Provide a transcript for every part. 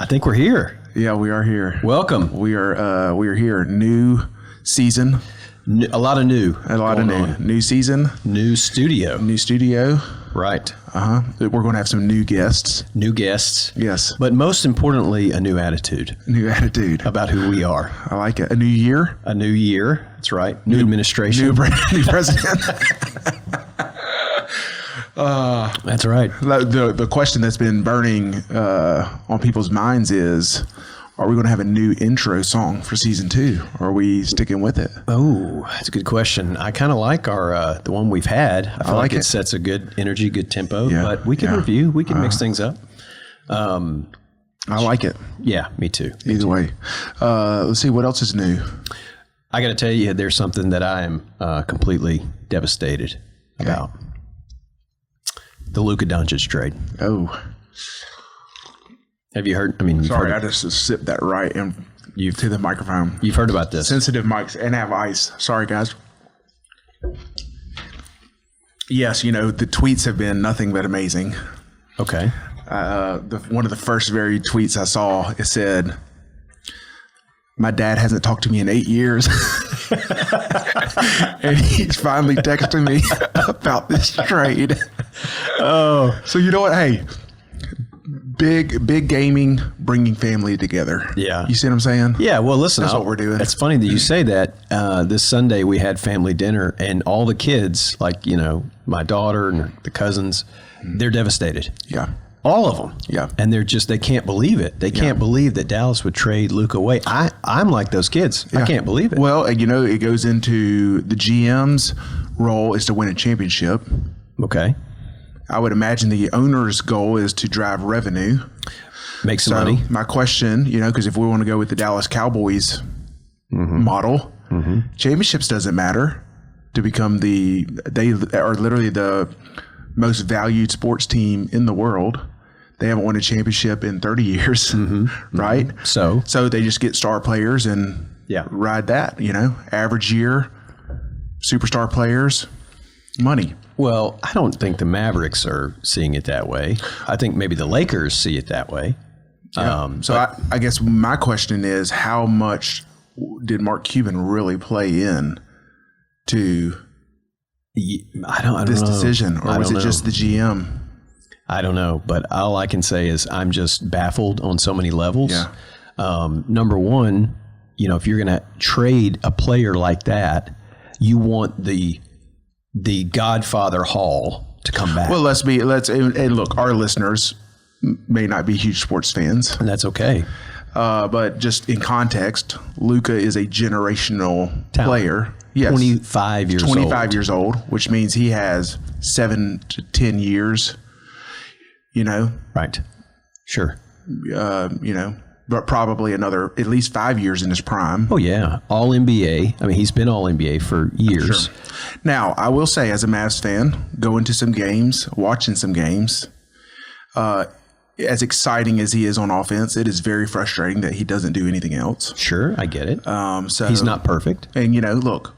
think we're here. Yeah, we are here. Welcome. We are here. New season. A lot of new. New season. New studio. Right. We're going to have some new guests. Yes. But most importantly, a new attitude. About who we are. I like it. A new year. That's right. New administration. New president. That's right. The question that's been burning on people's minds is, are we going to have a new intro song for season 2? Or are we sticking with it? Oh, that's a good question. I kind of like our the one we've had. I feel like it sets a good energy, good tempo. Yeah, but we can review. We can mix things up. I like it. Yeah, me too. Either way. Let's see, what else is new? I got to tell you, there's something that I am completely devastated about. The Luka Doncic trade. Oh. Have you heard? I mean, sorry, I just sipped that right to the microphone. You've heard about this. Sensitive mics and have ice. Sorry, guys. Yes, the tweets have been nothing but amazing. Okay. One of the first very tweets I saw, it said, "My dad hasn't talked to me in 8 years." And he's finally texting me about this trade. Oh, so you know what? Hey, big gaming, bringing family together. Yeah. You see what I'm saying? Yeah. Well, listen, that's what we're doing. It's funny that you say that. This Sunday we had family dinner, and all the kids, like, my daughter and the cousins, they're devastated. Yeah. All of them. Yeah. And they can't believe it. They can't believe that Dallas would trade Luka away. I'm like those kids. Yeah. I can't believe it. Well, it goes into the GM's role is to win a championship. Okay. I would imagine the owner's goal is to drive revenue. Make some money. My question, because if we want to go with the Dallas Cowboys model, championships doesn't matter to become they are literally the most valued sports team in the world. They haven't won a championship in 30 years, right? So they just get star players and ride that, average year, superstar players, money. Well, I don't think the Mavericks are seeing it that way. I think maybe the Lakers see it that way. Yeah. I guess my question is, how much did Mark Cuban really play in to this decision? Or was it just the GM? I don't know. But all I can say is I'm just baffled on so many levels. Yeah. Number one, if you're going to trade a player like that, you want the Godfather Hall to come back. Well, and look, our listeners may not be huge sports fans. And that's okay. But just in context, Luka is a generational player. Yes. 25 years old, which means he has 7 to 10 years, Right. Sure. But probably another at least 5 years in his prime. Oh, yeah. All NBA. I mean, he's been all NBA for years. Sure. Now, I will say, as a Mavs fan, going to some games, watching some games, as exciting as he is on offense, it is very frustrating that he doesn't do anything else. Sure, I get it. So he's not perfect. And, look,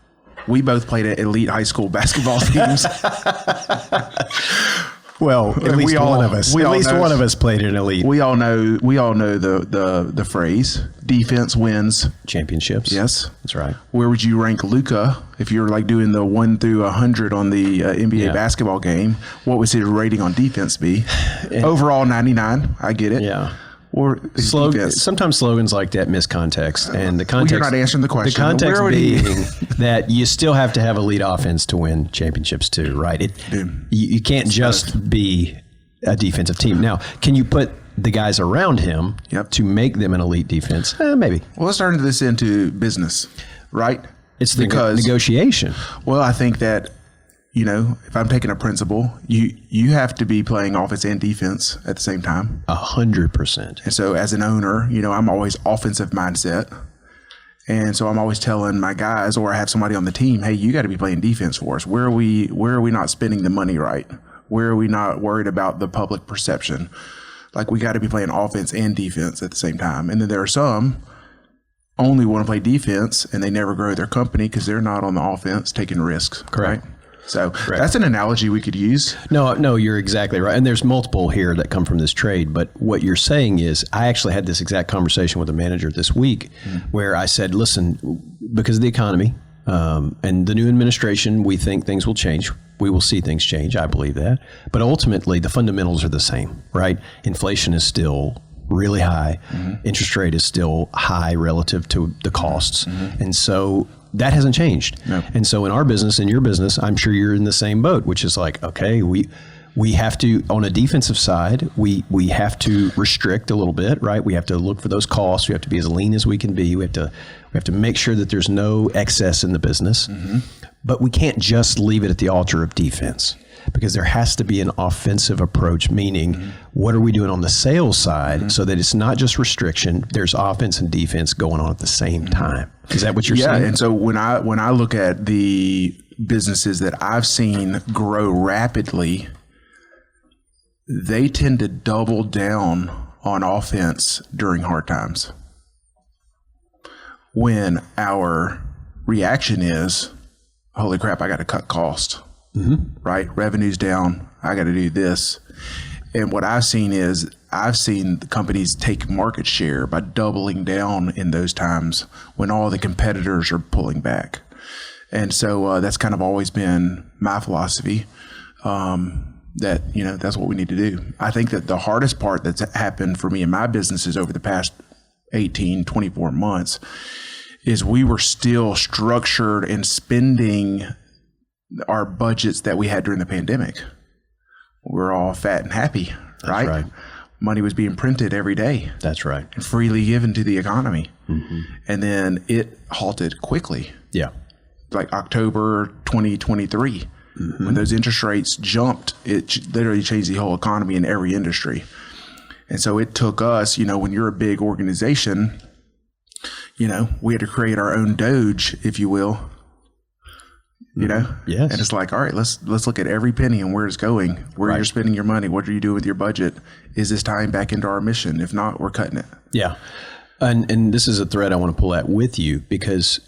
we both played at elite high school basketball teams. Well, at least one of us. At least one of us played in elite. We all know the phrase: defense wins championships. Yes, that's right. Where would you rank Luka if you were like doing the 1 through 100 on the NBA basketball game? What was his rating on defense be? Overall, 99. I get it. Yeah. Or sometimes slogans like that miss context, and the context. You're not answering the question. The context being that you still have to have elite offense to win championships too, right? You can't just be a defensive team. Now, can you put the guys around him to make them an elite defense? Maybe. Well, let's turn this into business, right? It's because negotiation. Well, I think that. If I'm taking a principle, you have to be playing offense and defense at the same time. 100%. And so as an owner, I'm always offensive mindset. And so I'm always telling my guys, or I have somebody on the team, hey, you got to be playing defense for us. Where are we not spending the money right? Where are we not worried about the public perception? Like, we got to be playing offense and defense at the same time. And then there are some only want to play defense and they never grow their company because they're not on the offense taking risks. Correct. Right? So that's an analogy we could use. No, you're exactly right. And there's multiple here that come from this trade. But what you're saying is, I actually had this exact conversation with a manager this week where I said, listen, because of the economy and the new administration, we think things will change. We will see things change. I believe that. But ultimately, the fundamentals are the same, right? Inflation is still really high. Interest rate is still high relative to the costs. And so that hasn't changed. No. And so in our business, in your business, I'm sure you're in the same boat, which is like, okay, we have to, on a defensive side, we have to restrict a little bit, right? We have to look for those costs. We have to be as lean as we can be. We have to make sure that there's no excess in the business. But we can't just leave it at the altar of defense, because there has to be an offensive approach, meaning what are we doing on the sales side so that it's not just restriction, there's offense and defense going on at the same time. Is that what you're saying? Yeah, and so when I look at the businesses that I've seen grow rapidly, they tend to double down on offense during hard times. When our reaction is, holy crap, I got to cut cost. Right? Revenue's down. I got to do this. And what I've seen is the companies take market share by doubling down in those times when all the competitors are pulling back. And so that's kind of always been my philosophy, that, that's what we need to do. I think that the hardest part that's happened for me in my businesses over the past 18, 24 months is we were still structured and spending our budgets that we had during the pandemic. We're all fat and happy, right? That's right. Money was being printed every day. That's right. And freely given to the economy. And then it halted quickly. Yeah. Like October 2023, when those interest rates jumped, it literally changed the whole economy in every industry. And so it took us, when you're a big organization, we had to create our own Doge, if you will. Yes. And it's like, all right, let's look at every penny and where it's going, where you're spending your money. What are you doing with your budget? Is this tying back into our mission? If not, we're cutting it. Yeah. And this is a thread I want to pull at with you, because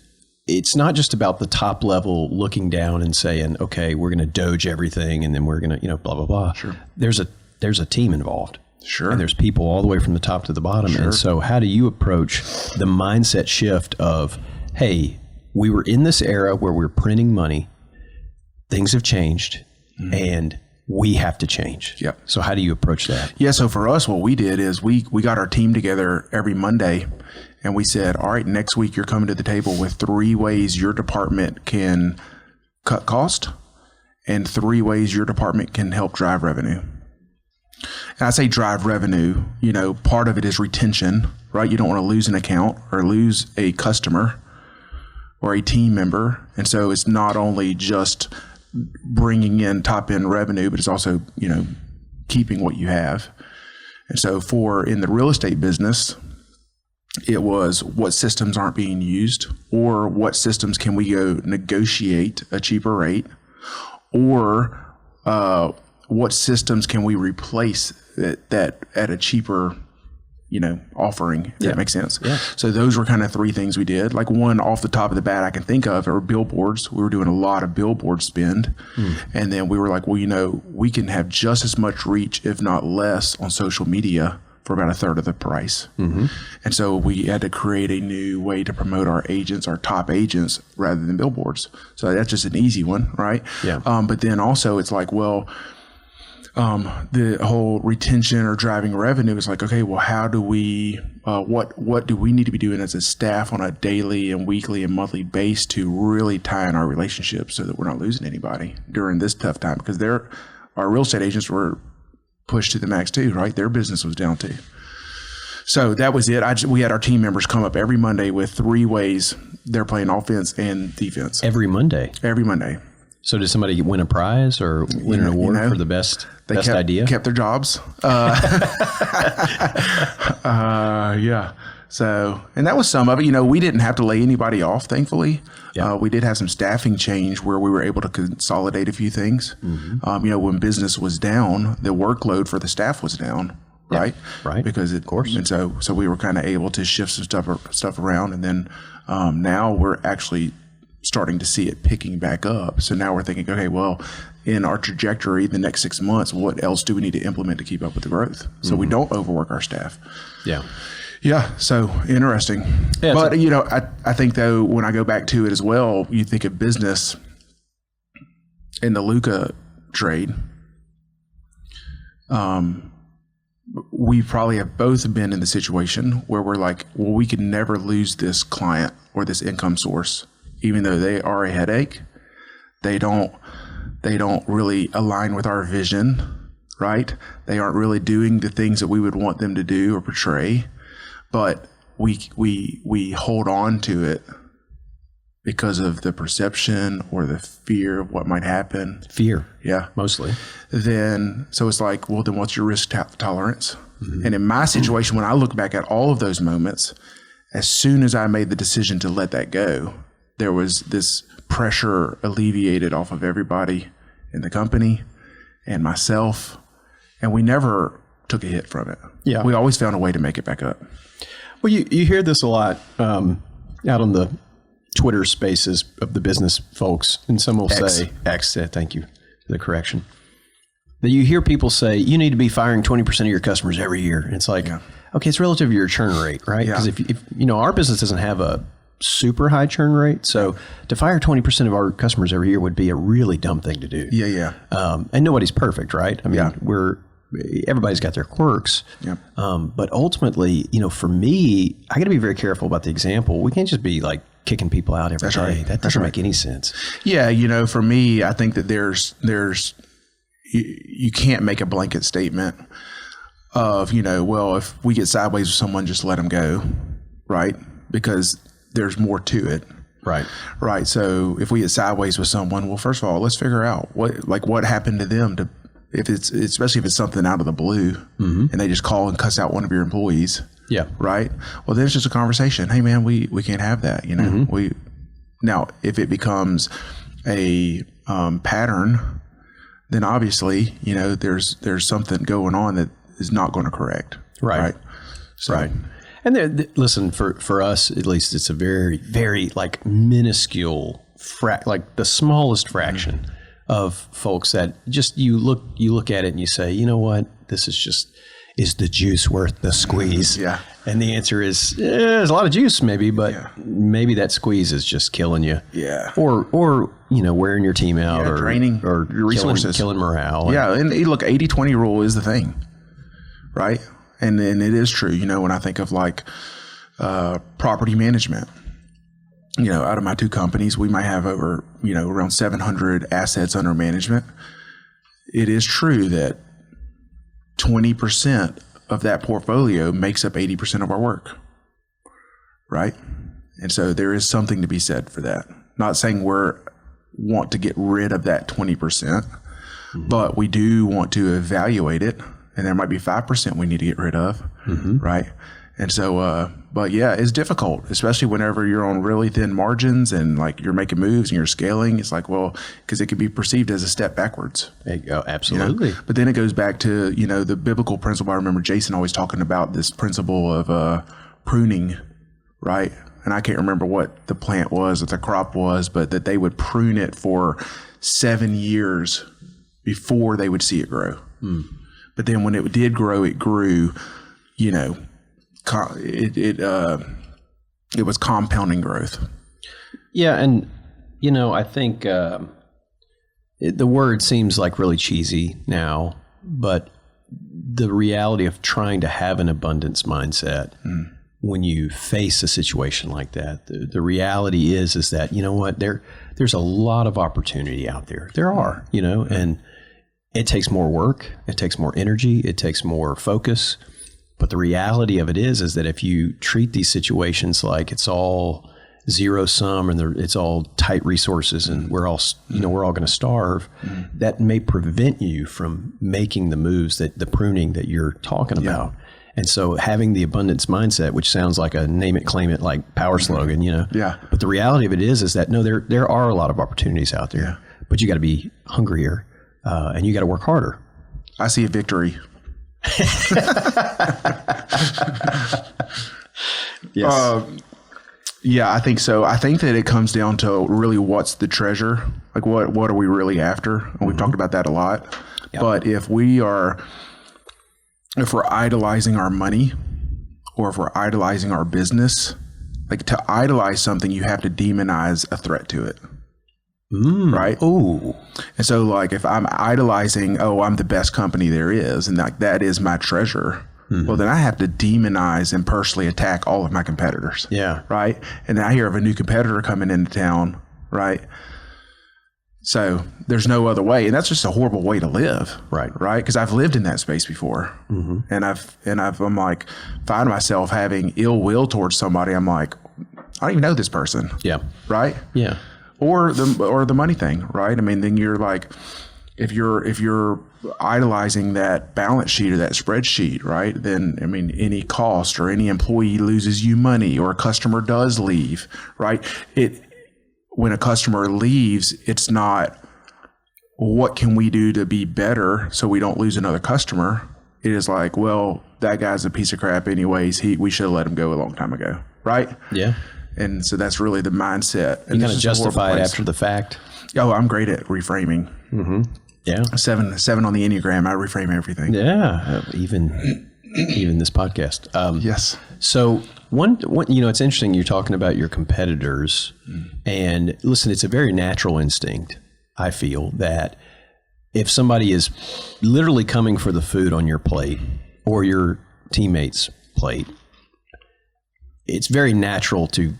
it's not just about the top level looking down and saying, okay, we're going to Doge everything. And then we're going to, blah, blah, blah. Sure. There's a team involved. Sure. And there's people all the way from the top to the bottom. Sure. And so how do you approach the mindset shift of, hey, we were in this era where we're printing money, things have changed, and we have to change. Yep. So how do you approach that? Yeah, so for us, what we did is we got our team together every Monday, and we said, all right, next week you're coming to the table with 3 ways your department can cut cost and 3 ways your department can help drive revenue. And I say drive revenue, part of it is retention, right? You don't want to lose an account or lose a customer or a team member. And so it's not only just bringing in top end revenue, but it's also, keeping what you have. And so in the real estate business, it was what systems aren't being used, or what systems can we go negotiate a cheaper rate, or what systems can we replace that at a cheaper offering, if that makes sense. Yeah. So those were kind of 3 things we did. Like one off the top of the bat I can think of are billboards. We were doing a lot of billboard spend. And then we were like, well, we can have just as much reach, if not less, on social media for about 1/3 of the price. And so we had to create a new way to promote our agents, our top agents, rather than billboards. So that's just an easy one, right? Yeah. But then also it's like, the whole retention or driving revenue is like, okay, well, how do we, what do we need to be doing as a staff on a daily and weekly and monthly base to really tie in our relationships so that we're not losing anybody during this tough time? Because our real estate agents were pushed to the max too, right? Their business was down too. So that was it. We had our team members come up every Monday with 3 ways they're playing offense and defense. Every Monday? Every Monday. So did somebody win a prize or win an award for the best idea? Kept their jobs. Yeah. So, and that was some of it. We didn't have to lay anybody off, thankfully. Yeah. We did have some staffing change where we were able to consolidate a few things. When business was down, the workload for the staff was down. Right. Right. Because of course. And so we were kind of able to shift some stuff around. And then now we're actually starting to see it picking back up. So now we're thinking, okay, well, in our trajectory, the next 6 months, what else do we need to implement to keep up with the growth so we don't overwork our staff? Yeah. Yeah. So interesting. Yeah, but, I think, though, when I go back to it as well, you think of business in the Luca trade. We probably have both been in the situation where we're like, well, we could never lose this client or this income source, even though they are a headache. They don't really align with our vision, right? They aren't really doing the things that we would want them to do or portray, but we hold on to it because of the perception or the fear of what might happen. Fear. Yeah. Mostly. Then, so it's like, well, then what's your risk tolerance? And in my situation, when I look back at all of those moments, as soon as I made the decision to let that go, there was this pressure alleviated off of everybody in the company and myself, and we never took a hit from it. Yeah. We always found a way to make it back up. Well, you hear this a lot out on the Twitter spaces of the business folks, and some will say, X, thank you for the correction, that you hear people say, you need to be firing 20% of your customers every year. And it's like, okay, it's relative to your churn rate, right? Because if our business doesn't have a super high churn rate, so to fire 20% of our customers every year would be a really dumb thing to do. Yeah. And nobody's perfect, right? I mean, everybody's got their quirks. Yep. But ultimately, for me, I got to be very careful about the example. We can't just be like kicking people out every day. Right. That doesn't make any sense. Yeah. For me, I think that there's you can't make a blanket statement of, well, if we get sideways with someone, just let them go. Right. Because there's more to it. Right. Right. So if we get sideways with someone, well, first of all, let's figure out what happened to them especially if it's something out of the blue and they just call and cuss out one of your employees. Yeah. Right. Well, then it's just a conversation. Hey man, we can't have that. Now if it becomes a pattern, then obviously, there's something going on that is not going to correct. Right. So, right. And listen, for us, at least, it's a very, very minuscule the smallest fraction of folks that just you look at it and you say, you know what, this is the juice worth the squeeze? Yeah. And the answer is, there's a lot of juice maybe, but maybe that squeeze is just killing you. Yeah. Or wearing your team out or draining or your resources, killing morale. Yeah. And look, 80-20 rule is the thing, right? And it is true. When I think of property management, out of my two companies, we might have over, around 700 assets under management. It is true that 20% of that portfolio makes up 80% of our work, right? And so there is something to be said for that. Not saying want to get rid of that 20%, but we do want to evaluate it, and there might be 5% we need to get rid of, right? And so, but yeah, it's difficult, especially whenever you're on really thin margins and you're making moves and you're scaling. It's like, well, because it could be perceived as a step backwards. There you go. Absolutely. But then it goes back to, the biblical principle. I remember Jason always talking about this principle of pruning, right? And I can't remember what the plant was, what the crop was, but that they would prune it for 7 years before they would see it grow. But then when it did grow, it grew, it was compounding growth. Yeah. And, I think the word seems like really cheesy now, but the reality of trying to have an abundance mindset when you face a situation like that, the reality is that, what, there's a lot of opportunity out there. There are, and it takes more work. It takes more energy. It takes more focus. But the reality of it is that if you treat these situations like it's all zero sum and it's all tight resources and we're all going to starve, that may prevent you from making the moves the pruning that you're talking about. And so having the abundance mindset, which sounds like a name it, claim it, like power slogan, Yeah. But the reality of it is that no, there are a lot of opportunities out there, but you got to be hungrier and you got to work harder. I see a victory. Yes. Yeah, I think so. I think that it comes down to really what's the treasure, like what are we really after? And we've talked about that a lot. Yep. But if we're idolizing our money, or if we're idolizing our business, like to idolize something, you have to demonize a threat to it. Right? Oh. And so like if I'm idolizing, I'm the best company there is, and like that is my treasure. Well, then I have to demonize and personally attack all of my competitors. Yeah. Right. And then I hear of a new competitor coming into town. Right. So there's no other way. And that's just a horrible way to live. Right. Right. Because I've lived in that space before. And I'm like, find myself having ill will towards somebody. I'm like, I don't even know this person. Yeah. Right. Yeah. Or the money thing. Right. I mean, then you're like, if you're idolizing that balance sheet or that spreadsheet, right, then, I mean, any cost or any employee loses you money or a customer does leave, right? When a customer leaves, it's not, what can we do to be better so we don't lose another customer? It is like, well, that guy's a piece of crap anyways. We should have let him go a long time ago, right? Yeah. And so that's really the mindset. You kind of justify it after the fact. Oh, I'm great at reframing. Yeah. 7 on the Enneagram. I reframe everything. Yeah. Even this podcast. Yes. So one, it's interesting. You're talking about your competitors, and listen, it's a very natural instinct. I feel that if somebody is literally coming for the food on your plate or your teammate's plate, it's very natural to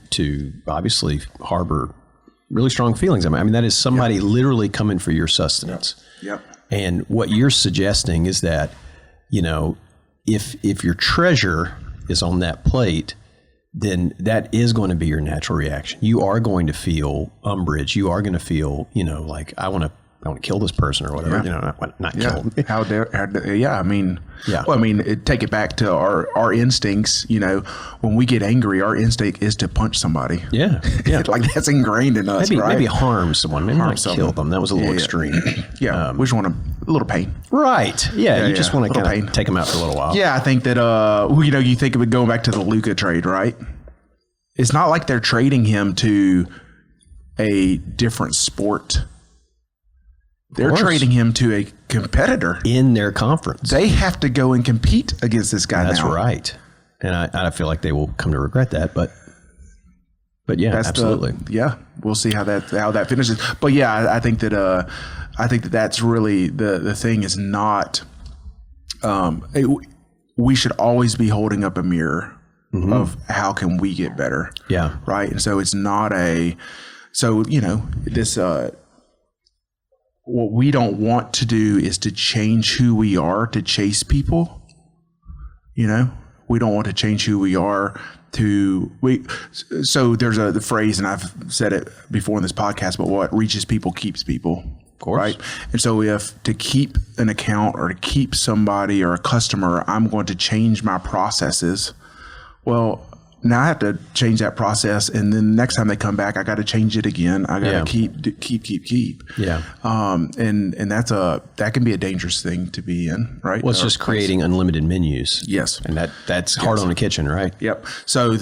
obviously harbor really strong feelings. I mean, that is somebody literally coming for your sustenance. Yep. And what you're suggesting is that, if your treasure is on that plate, then that is going to be your natural reaction. You are going to feel umbrage. You are going to feel, like I want to kill this person or whatever. Not kill them. How dare? Yeah. I mean, yeah. Well, I mean, take it back to our instincts. When we get angry, our instinct is to punch somebody. Yeah. Yeah. Like that's ingrained in us, right? Maybe harm someone. Maybe not kill them. That was a little extreme. Yeah. We just want a little pain. Right. Yeah. You just want to kind of take them out for a little while. Yeah. I think that, you think of it going back to the Luka trade, right? It's not like they're trading him to a different sport. They're trading him to a competitor in their conference. They have to go and compete against this guy. That's now. Right. And I feel like they will come to regret that, but yeah, absolutely. We'll see how that finishes. But yeah, I think that that's really the thing is not. We should always be holding up a mirror of how can we get better. Yeah. Right. And so it's not this. What we don't want to do is to change who we are to chase people. We don't want to change who we are so there's the phrase, and I've said it before in this podcast, but what reaches people keeps people. Of course. Right. And so if to keep an account or to keep somebody or a customer, I'm going to change my processes. Well, now I have to change that process, and then next time they come back, I got to change it again. I got to keep. Yeah. And that can be a dangerous thing to be in, right? Well, it's just creating unlimited menus. Yes. And that's hard on the kitchen, right? Yep. So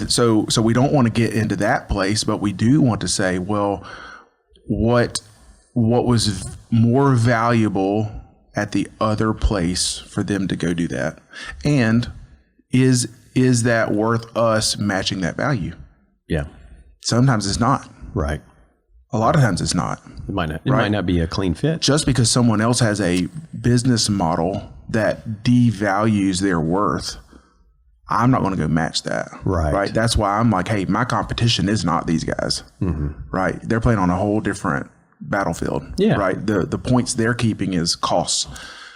we don't want to get into that place, but we do want to say, well, what was more valuable at the other place for them to go do that, and is that worth us matching that value? Yeah. Sometimes it's not. Right. A lot of times it's not. It might not be a clean fit. Just because someone else has a business model that devalues their worth, I'm not going to go match that. Right. That's why I'm like, hey, my competition is not these guys. Right. They're playing on a whole different battlefield. Yeah. Right. The points they're keeping is costs.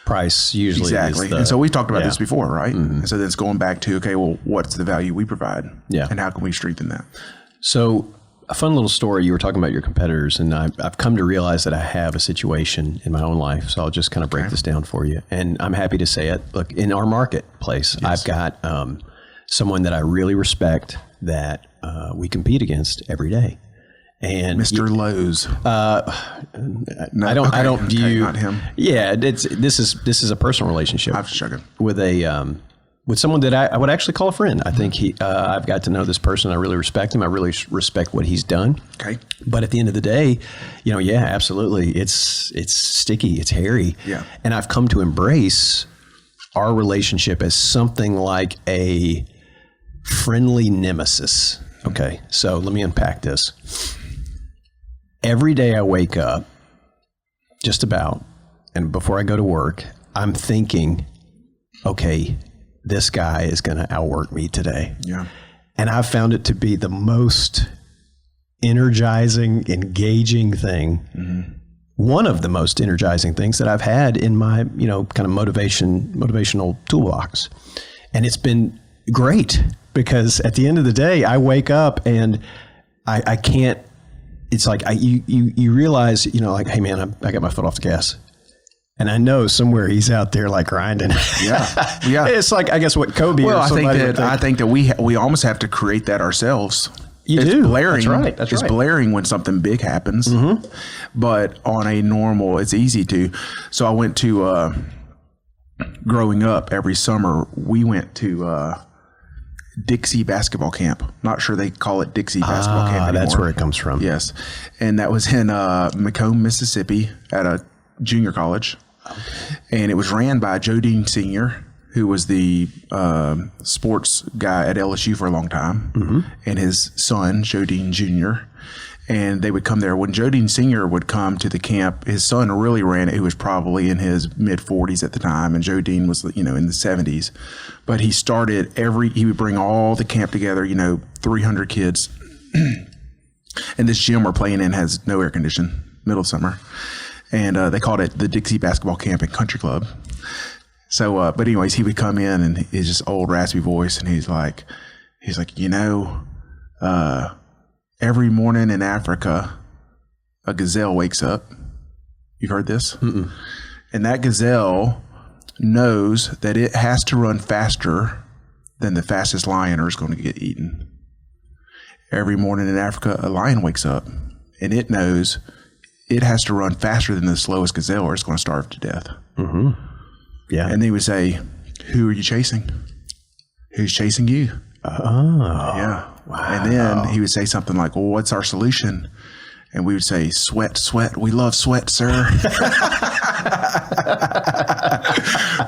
Price usually. Exactly. And so we've talked about this before, right? And so then it's going back to, okay, well, what's the value we provide? Yeah. And how can we strengthen that? So a fun little story, you were talking about your competitors, and I've come to realize that I have a situation in my own life. So I'll just kind of break this down for you. And I'm happy to say it. Look, in our marketplace, I've got someone that I really respect that we compete against every day. And Mr. Lowe's. No, I don't view not him. Yeah, this is a personal relationship. I'm struggling with a with someone that I would actually call a friend. I think I've got to know this person. I really respect him. I really respect what he's done. Okay. But at the end of the day, yeah, absolutely. It's sticky. It's hairy. Yeah. And I've come to embrace our relationship as something like a friendly nemesis. Okay. So let me unpack this. Every day I wake up, just about, and before I go to work, I'm thinking, okay, this guy is going to outwork me today. Yeah. And I've found it to be the most energizing, engaging thing. Mm-hmm. One of the most energizing things that I've had in my, kind of motivational toolbox. And it's been great because at the end of the day, I wake up and I can't, it's like you realize, like, hey man, I got my foot off the gas. And I know somewhere he's out there like grinding. Yeah, yeah. It's like, I guess what Kobe. Well, or I think that we almost have to create that ourselves. It's do. Blaring. That's right. That's it's blaring when something big happens. Mm-hmm. But on a normal, it's easy to. So I went to growing up every summer. We went to Dixie basketball camp. Not sure they call it Dixie basketball camp anymore. That's where it comes from. Yes, and that was in Macomb, Mississippi, at a junior college. Okay. And it was ran by Joe Dean Sr., who was the sports guy at LSU for a long time, mm-hmm. and his son, Joe Dean Jr., and they would come there. When Joe Dean Sr. would come to the camp, his son really ran it, who was probably in his mid-40s at the time, and Joe Dean was, in the 70s. But he started he would bring all the camp together, 300 kids. And this gym we're playing in has no air condition, middle of summer. And they called it the Dixie Basketball Camp and Country Club. So, but anyways, he would come in and his just old raspy voice, and he's like, every morning in Africa, a gazelle wakes up. You've heard this? Mm-mm. And that gazelle knows that it has to run faster than the fastest lion or is going to get eaten. Every morning in Africa, a lion wakes up, and it knows it has to run faster than the slowest gazelle or it's going to starve to death. Mm-hmm. Yeah. And they would say, who are you chasing? Who's chasing you? Oh. Yeah. Wow. And then he would say something like, well, what's our solution? And we would say, sweat, sweat. We love sweat, sir.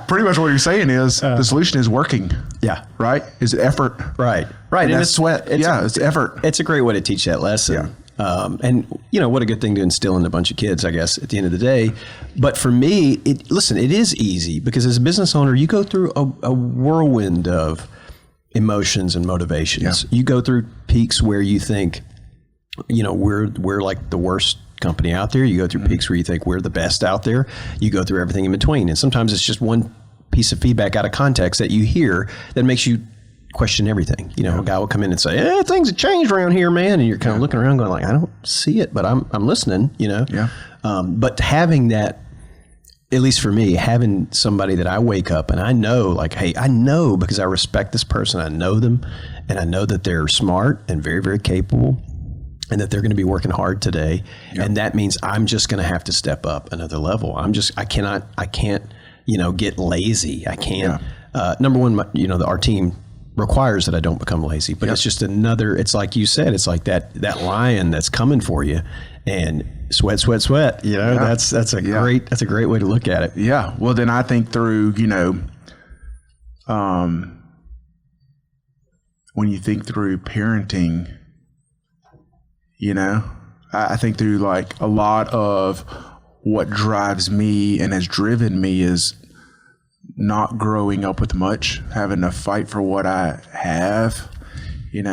Pretty much what you're saying is the solution is working. Yeah. Right? Is effort. Right. Right. And that's sweat. It's effort. It's a great way to teach that lesson. Yeah. And what a good thing to instill in a bunch of kids, I guess, at the end of the day. But for me, it is easy because as a business owner, you go through a whirlwind of emotions and motivations. Yeah. You go through peaks where you think, we're like the worst company out there. You go through peaks where you think we're the best out there. You go through everything in between. And sometimes it's just one piece of feedback out of context that you hear that makes you question everything. A guy will come in and say, things have changed around here, man. And you're kind of looking around going like, I don't see it, but I'm listening, Yeah. But having that, at least for me, having somebody that I wake up and I know like, hey, I know because I respect this person. I know them and I know that they're smart and very, very capable and that they're going to be working hard today. Yep. And that means I'm just going to have to step up another level. I can't, get lazy. I can't, number one, our team requires that I don't become lazy, but it's just it's like you said, it's like that lion that's coming for you and sweat, sweat, sweat, that's a great way to look at it. Yeah. Well, then I think through, when you think through parenting, I think through like a lot of what drives me and has driven me is not growing up with much, having to fight for what I have, and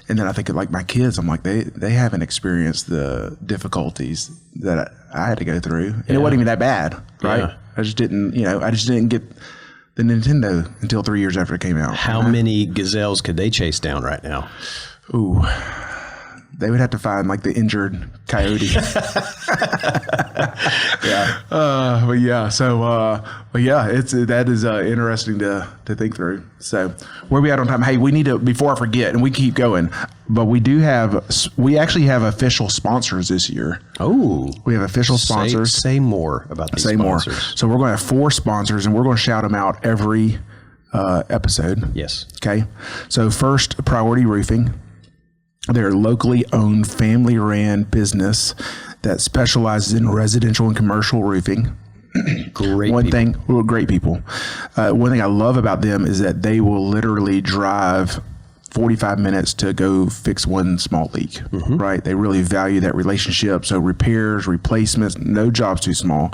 then I think of like my kids, I'm like, they haven't experienced the difficulties that I had to go through. And it wasn't even that bad, right? Yeah. I just didn't get the Nintendo until 3 years after it came out. How many gazelles could they chase down right now? Ooh. They would have to find like the injured coyote. Yeah. That is interesting to think through. So where we at on time? Hey, we need to, before I forget, and we keep going, but we actually have official sponsors this year. Oh, we have official sponsors. Say more about these sponsors. So we're going to have 4 sponsors and we're going to shout them out every episode. Yes. Okay. So first, Priority Roofing. They're a locally owned, family-ran business that specializes in residential and commercial roofing. Great people. One thing I love about them is that they will literally drive 45 minutes to go fix one small leak, right? They really value that relationship. So repairs, replacements, no job's too small.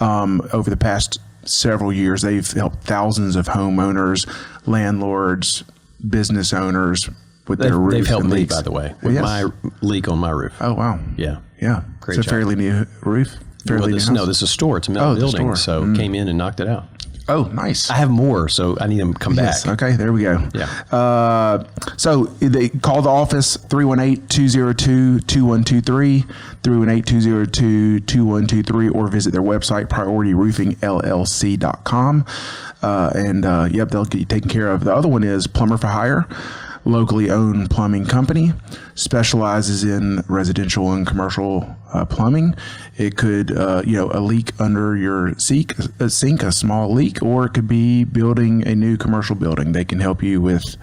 Over the past several years, they've helped thousands of homeowners, landlords, business owners with their roofs. They've helped and me, leaks. by the way, with my leak on my roof. Oh, wow. Yeah. Yeah. Great It's a job. fairly new roof. Well, this is a store. It's a metal building. So came in and knocked it out. Oh, nice. I have more, so I need them to come back. Okay, there we go. Yeah. So they call the office 318-202-2123, 318-202-2123, or visit their website, PriorityRoofingLLC.com. Yep, they'll get you taken care of. The other one is Plumber for Hire. Locally owned plumbing company, specializes in residential and commercial plumbing. It could, a leak under your sink, a small leak, or it could be building a new commercial building. They can help you with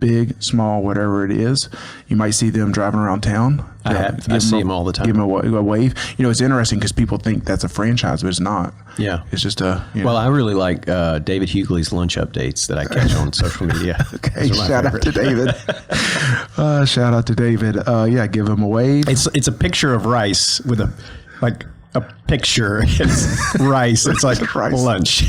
big, small, whatever it is. You might see them driving around town. I see them all the time. Give them a wave. It's interesting because people think that's a franchise, but it's not. Yeah. It's just a... Well, I really like David Hughley's lunch updates that I catch on social media. Okay, shout out to David. Shout out to David. Yeah, give him a wave. It's a picture of rice with a picture. It's rice. It's like rice. Lunch.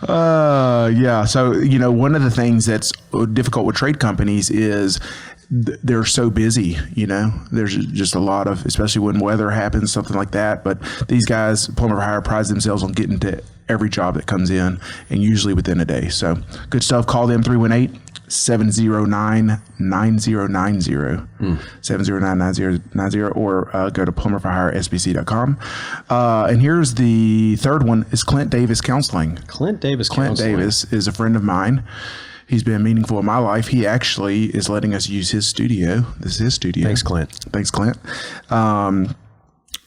Yeah. So, one of the things that's difficult with trade companies is they're so busy, there's just a lot of, especially when weather happens, something like that. But these guys, Plumber for Hire, prides themselves on getting to every job that comes in, and usually within a day. So good stuff. Call them 318-709-9090, 709-9090, or go to plumberforhiresbc.com. And here's the third one is Clint Davis Counseling. Clint Davis is a friend of mine. He's been meaningful in my life. He actually is letting us use his studio. This is his studio. Thanks, Clint.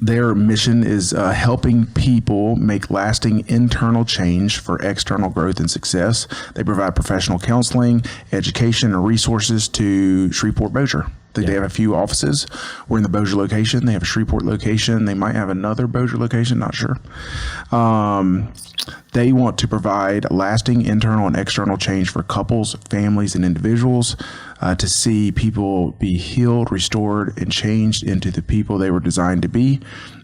Their mission is helping people make lasting internal change for external growth and success. They provide professional counseling, education, and resources to Shreveport Bossier. They have a few offices. We're in the Bossier location. They have a Shreveport location. They might have another Bossier location, not sure. They want to provide lasting internal and external change for couples, families, and individuals to see people be healed, restored, and changed into the people they were designed to be,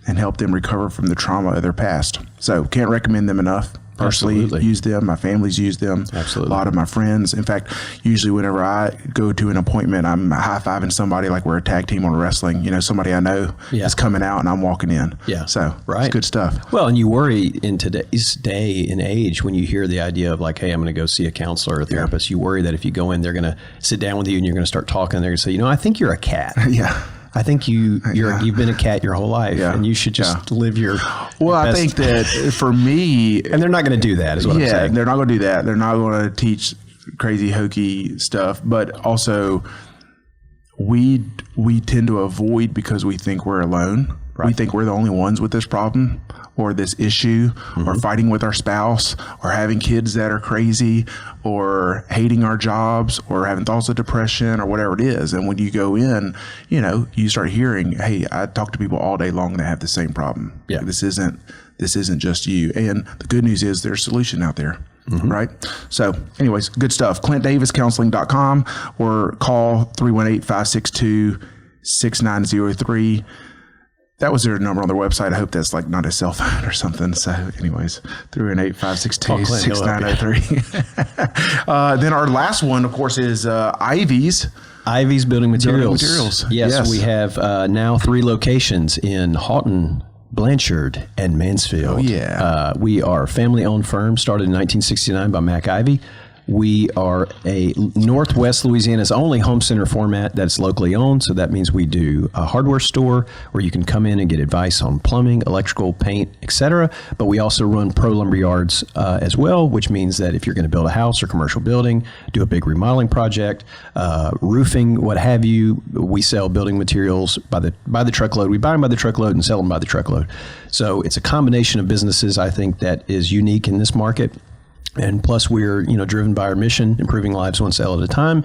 and help them recover from the trauma of their past. So can't recommend them enough. Personally, use them. My family's used them. Absolutely. A lot of my friends. In fact, usually whenever I go to an appointment, I'm high-fiving somebody like we're a tag team on wrestling. Somebody I know is coming out and I'm walking in. Yeah. So it's good stuff. Well, and you worry in today's day and age when you hear the idea of like, hey, I'm going to go see a counselor or a therapist. You worry that if you go in, they're going to sit down with you and you're going to start talking. And they're going to say, I think you're a cat. Yeah. I think you've been a cat your whole life, and you should just live your. Well, I think that for me, and they're not going to do that, is what I'm saying. They're not going to do that. They're not going to teach crazy hokey stuff, but also we tend to avoid because we think we're alone. Right. We think we're the only ones with this problem or this issue, or fighting with our spouse, or having kids that are crazy, or hating our jobs, or having thoughts of depression, or whatever it is. And when you go in, you start hearing, hey, I talk to people all day long that have the same problem. Yeah. This isn't just you. And the good news is there's a solution out there. Right. So anyways, good stuff. ClintDavisCounseling.com, or call 318-562-6903. That was their number on their website. I hope that's like not a cell phone or something. So anyways, 318-562-6903. Then our last one, of course, is Ivy's. Ivy's Building Materials. Yes, we have now 3 locations in Houghton, Blanchard, and Mansfield. Oh, yeah. We are a family-owned firm started in 1969 by Mac Ivy. We are a Northwest Louisiana's only home center format that's locally owned. So that means we do a hardware store where you can come in and get advice on plumbing, electrical, paint, etc. But we also run pro lumber yards as well, which means that if you're going to build a house or commercial building, do a big remodeling project, roofing, what have you, we sell building materials by the truckload. We buy them by the truckload and sell them by the truckload. So it's a combination of businesses, I think, that is unique in this market. And plus, we're driven by our mission, improving lives one sale at a time.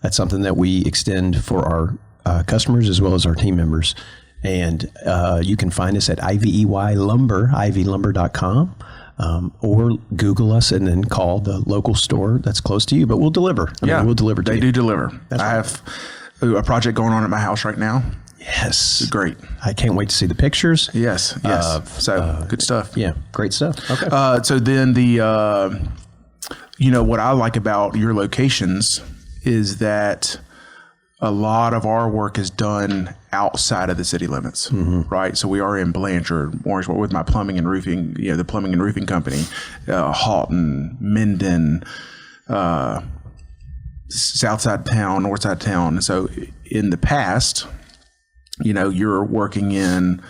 That's something that we extend for our customers as well as our team members. And you can find us at IVEY Lumber, ivlumber.com, or Google us and then call the local store that's close to you. But we'll deliver. We'll deliver to you. They do deliver. I have a project going on at my house right now. Yes. It's great. I can't wait to see the pictures. Yes. So good stuff. Yeah. Great stuff. Okay. So then what I like about your locations is that a lot of our work is done outside of the city limits, right? So we are in Blanchard, Orangeburg with my plumbing and roofing, the plumbing and roofing company, Halton, Minden, south side of town, north side of town. And so in the past, you're working in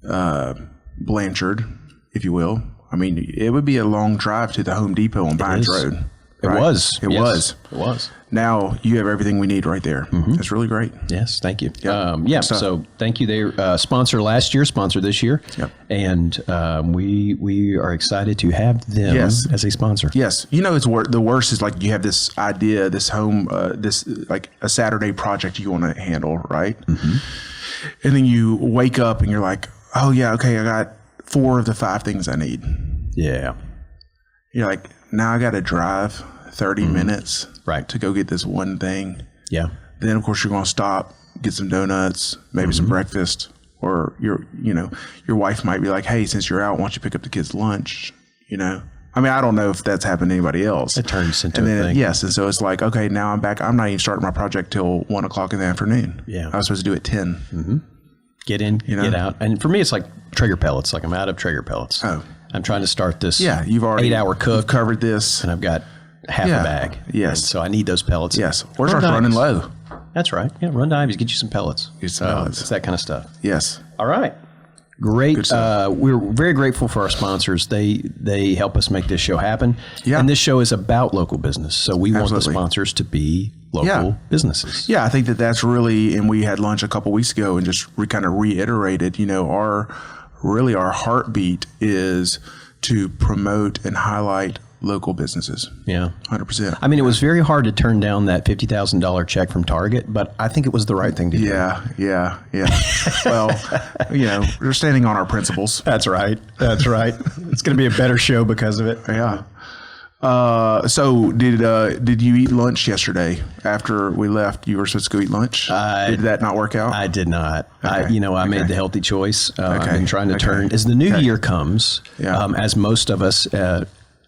Blanchard, if you will. I mean, it would be a long drive to the Home Depot on Vines Road. Right? It was. Now you have everything we need right there. It's really great. Yes, thank you. So thank you. They sponsor last year, sponsor this year, and we are excited to have them as a sponsor. Yes, it's the worst is like you have this idea, this home, this like a Saturday project you want to handle, right? And then you wake up and you're like, oh yeah, okay, I got 4 of the 5 things I need. Yeah, you're like, now I got to drive 30 minutes to go get this one thing. Yeah. Then of course you're going to stop, get some donuts, maybe some breakfast, or your wife might be like, hey, since you're out, why don't you pick up the kids' lunch? I mean, I don't know if that's happened to anybody else. It turns into a thing. Yes. And so it's like, okay, now I'm back. I'm not even starting my project till 1 o'clock in the afternoon. Yeah. I was supposed to do it 10. Get in, get out. And for me, it's like Traeger pellets. Like I'm out of Traeger pellets. Oh. I'm trying to start this. Yeah, you've already 8-hour cook. You've covered this, and I've got half a bag. Yes, and so I need those pellets. Yes, or start running low. That's right. Yeah, run to Ivy's, get you some pellets. It's that kind of stuff. Yes. All right. Great. We're very grateful for our sponsors. They help us make this show happen. Yeah. And this show is about local business, so we want the sponsors to be local businesses. Yeah, I think that's really. And we had lunch a couple weeks ago and just kind of reiterated. Our heartbeat is to promote and highlight local businesses. Yeah. 100%. I mean, it was very hard to turn down that $50,000 check from Target, but I think it was the right thing to do. Yeah. Well, we're standing on our principles. That's right. It's going to be a better show because of it. Yeah. So did you eat lunch yesterday after we left? You were supposed to go eat lunch. Did that not work out? I did not. Okay. I made the healthy choice. I've been trying to turn as the new year comes, as most of us,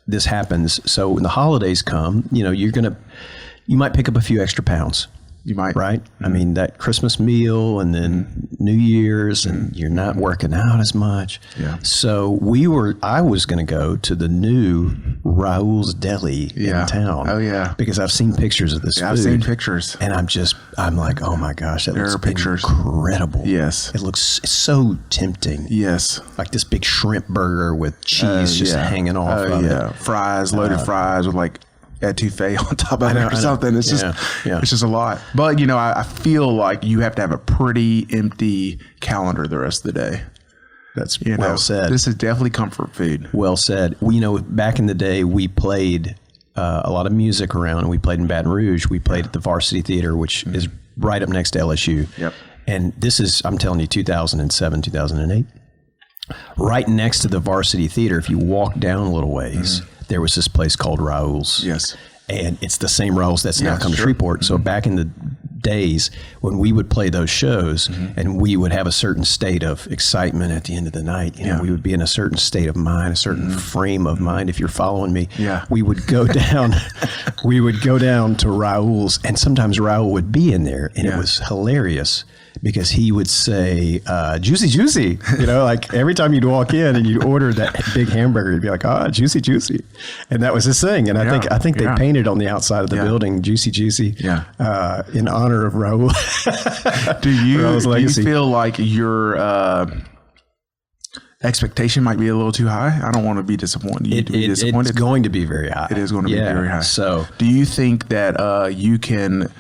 this happens. So when the holidays come, you might pick up a few extra pounds. You might. Right? I mean, that Christmas meal and then New Year's and you're not working out as much. Yeah. So I was going to go to the new Raoul's Deli in town. Oh, yeah. Because I've seen pictures of this food. I've seen pictures. And I'm like, oh my gosh, that looks incredible. Yes. It looks so tempting. Yes. Like this big shrimp burger with cheese just hanging off of it. Fries, loaded fries with like etouffee on top of it or something. It's just a lot. But I feel like you have to have a pretty empty calendar the rest of the day. That's well said. This is definitely comfort food. Well said. Back in the day, we played a lot of music around. We played in Baton Rouge. We played at the Varsity Theater, which is right up next to LSU. Yep. And this is, I'm telling you, 2007, 2008. Right next to the Varsity Theater, if you walk down a little ways, there was this place called Raoul's. Yes. And it's the same Raoul's that's now come to Shreveport. So back in the days when we would play those shows and we would have a certain state of excitement at the end of the night, we would be in a certain state of mind, a certain frame of mind. If you're following me, we would go down, to Raoul's, and sometimes Raoul would be in there, and it was hilarious. Because he would say, juicy, juicy. Like every time you'd walk in and you'd order that big hamburger, you'd be like, juicy, juicy. And that was his thing. And I think they painted on the outside of the building, juicy, juicy, in honor of Raoul. Do you feel like your expectation might be a little too high? I don't want to be disappointed. It's going to be very high. It is going to be very high. So do you think that you can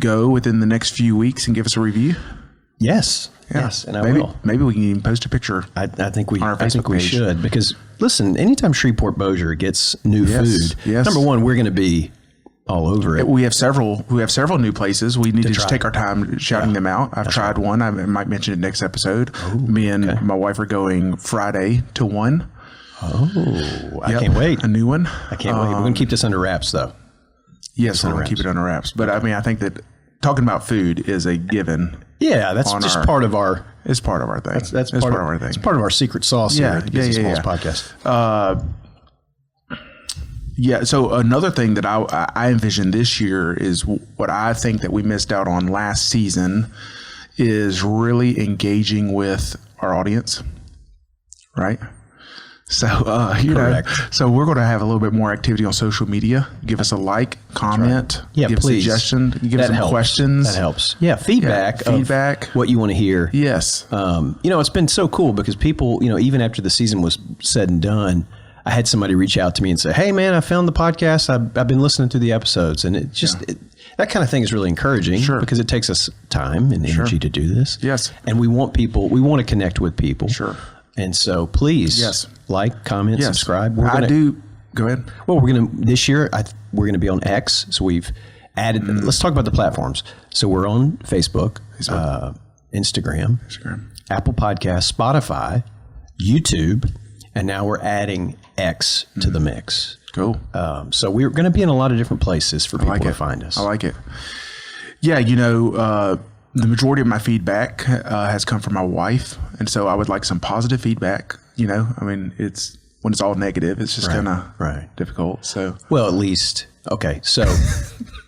go within the next few weeks and give us a review? Yes. Yeah. Yes. And I maybe, will. Maybe we can even post a picture. I think we on our Facebook page. should, because listen, anytime Shreveport Bossier gets new food, number one, we're going to be all over it. We have several new places. We need to just take our time shouting them out. I've tried one. I might mention it next episode. Me and my wife are going Friday to one. Oh, I can't wait. A new one. I can't wait. We're going to keep this under wraps, though. Yes, we're going to keep it under wraps. But I mean, I think that talking about food is a given. Yeah, that's just part of our. It's part of our thing. That's part of our thing. It's part of our secret sauce here at the Business Balls podcast. Yeah. So another thing that I envision this year is what I think that we missed out on last season is really engaging with our audience, right? So, so we're going to have a little bit more activity on social media. Give us a like, comment, give a suggestion, give us some questions. That helps. Yeah. Feedback. What you want to hear. Yes. It's been so cool because people, even after the season was said and done, I had somebody reach out to me and say, "Hey man, I found the podcast. I've been listening to the episodes." And it just, that kind of thing is really encouraging because it takes us time and energy to do this. Yes. And we want to connect with people. Sure. And so please like, comment, subscribe. Go ahead. Well, this year, we're going to be on X. So we've added, let's talk about the platforms. So we're on Facebook, Instagram, Apple Podcasts, Spotify, YouTube, and now we're adding X to the mix. Cool. So we're going to be in a lot of different places for people to find us. I like it. Yeah, the majority of my feedback has come from my wife. And so I would like some positive feedback. I mean, when it's all negative, it's just kind of difficult. So, well, at least, okay. So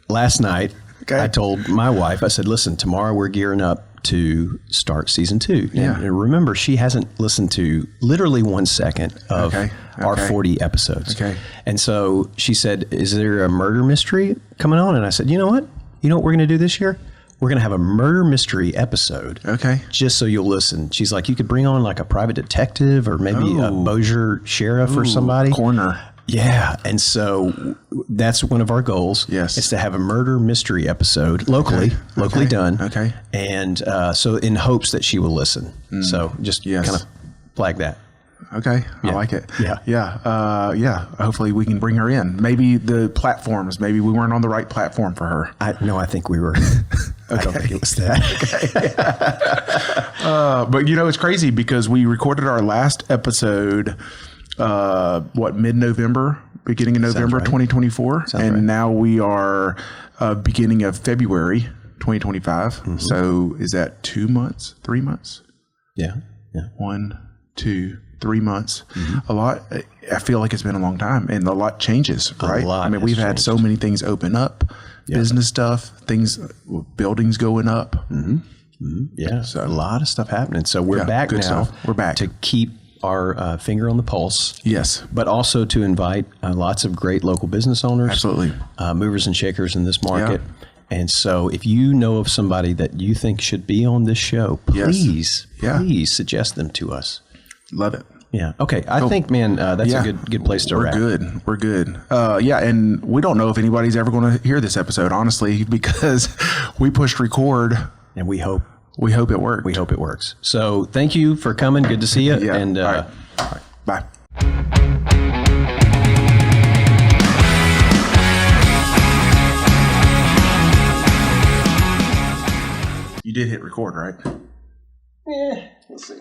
last night I told my wife, I said, listen, tomorrow we're gearing up to start season 2. And remember, she hasn't listened to literally 1 second of our 40 episodes. Okay. And so she said, is there a murder mystery coming on? And I said, you know what we're going to do this year? We're going to have a murder mystery episode. Okay. Just so you'll listen. She's like, you could bring on like a private detective or maybe a Bossier sheriff or somebody. Coroner. Yeah. And so that's one of our goals. Yes. It's to have a murder mystery episode locally done. Okay. And so in hopes that she will listen. So just kind of flag that. Okay. I like it. Yeah. Hopefully we can bring her in. Maybe the platforms, maybe we weren't on the right platform for her. I think we were. I don't think it was that. But it's crazy because we recorded our last episode, mid-November, beginning of November, 2024. Now we are beginning of February, 2025. So is that 2 months, 3 months? Yeah. 1, 2, 3 months. A lot. I feel like it's been a long time and a lot changes, right? I mean, we've had so many things open up, business stuff, buildings going up. Yeah. So a lot of stuff happening. So we're back now. Stuff. We're back to keep our finger on the pulse. Yes. But also to invite lots of great local business owners. Absolutely. Movers and shakers in this market. And so if you know of somebody that you think should be on this show, please suggest them to us. Love it. Yeah. Okay. I think, man, that's a good place to wrap. We're good. And we don't know if anybody's ever going to hear this episode, honestly, because we pushed record. And we hope it worked. We hope it works. So thank you for coming. Good to see you. And all right. Bye. You did hit record, right? Let's see.